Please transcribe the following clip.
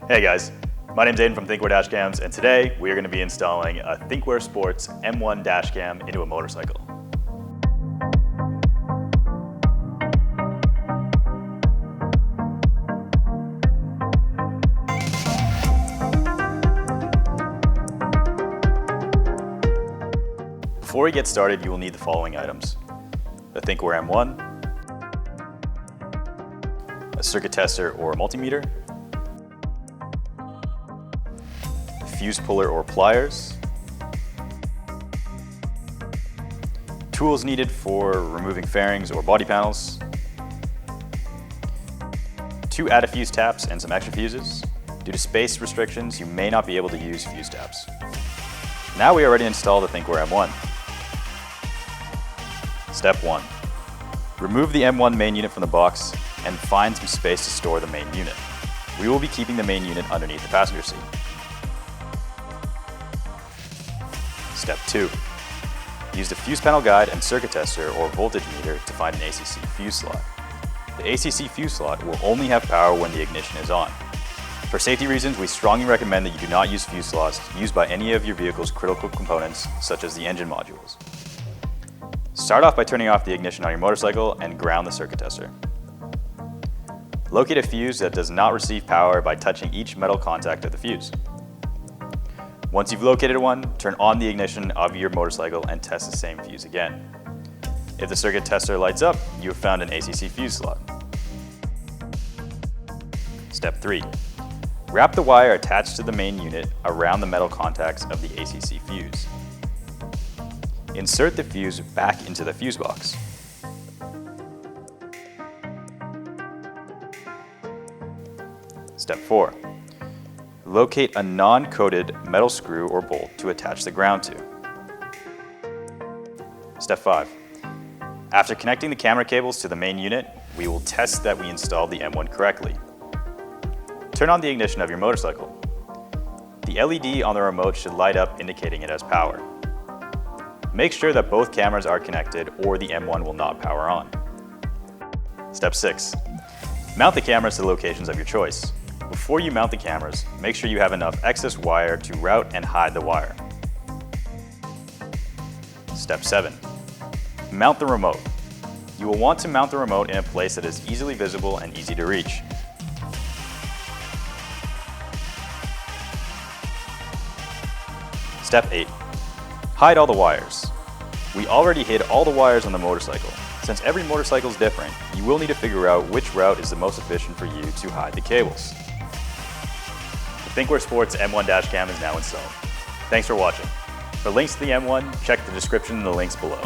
Hey guys, my name's Aiden from Thinkware Dashcams, and today we are going to be installing a THINKWARE SPORTS M1 dashcam into a motorcycle. Before we get started, you will need the following items: the Thinkware M1, a circuit tester or multimeter, a fuse puller or pliers, tools needed for removing fairings or body panels, 2 add-a-fuse taps and some extra fuses. Due to space restrictions, you may not be able to use fuse taps. Now we are ready to install the Thinkware M1. Step 1. Remove the M1 main unit from the box and find some space to store the main unit. We will be keeping the main unit underneath the passenger seat. Step 2. Use the fuse panel guide and circuit tester or voltage meter to find an ACC fuse slot. The ACC fuse slot will only have power when the ignition is on. For safety reasons, we strongly recommend that you do not use fuse slots used by any of your vehicle's critical components, such as the engine modules. Start off by turning off the ignition on your motorcycle and ground the circuit tester. Locate a fuse that does not receive power by touching each metal contact of the fuse. Once you've located one, turn on the ignition of your motorcycle and test the same fuse again. If the circuit tester lights up, you have found an ACC fuse slot. Step 3. Wrap the wire attached to the main unit around the metal contacts of the ACC fuse. Insert the fuse back into the fuse box. Step 4. Locate a non-coated metal screw or bolt to attach the ground to. Step 5. After connecting the camera cables to the main unit, we will test that we installed the M1 correctly. Turn on the ignition of your motorcycle. The LED on the remote should light up indicating it has power. Make sure that both cameras are connected or the M1 will not power on. Step 6. Mount the cameras to the locations of your choice. Before you mount the cameras, make sure you have enough excess wire to route and hide the wire. Step 7. Mount the remote. You will want to mount the remote in a place that is easily visible and easy to reach. Step 8. Hide all the wires. We already hid all the wires on the motorcycle. Since every motorcycle is different, you will need to figure out which route is the most efficient for you to hide the cables. The THINKWARE SPORTS M1 dashcam is now installed. Thanks for watching. For links to the M1, check the description in the links below.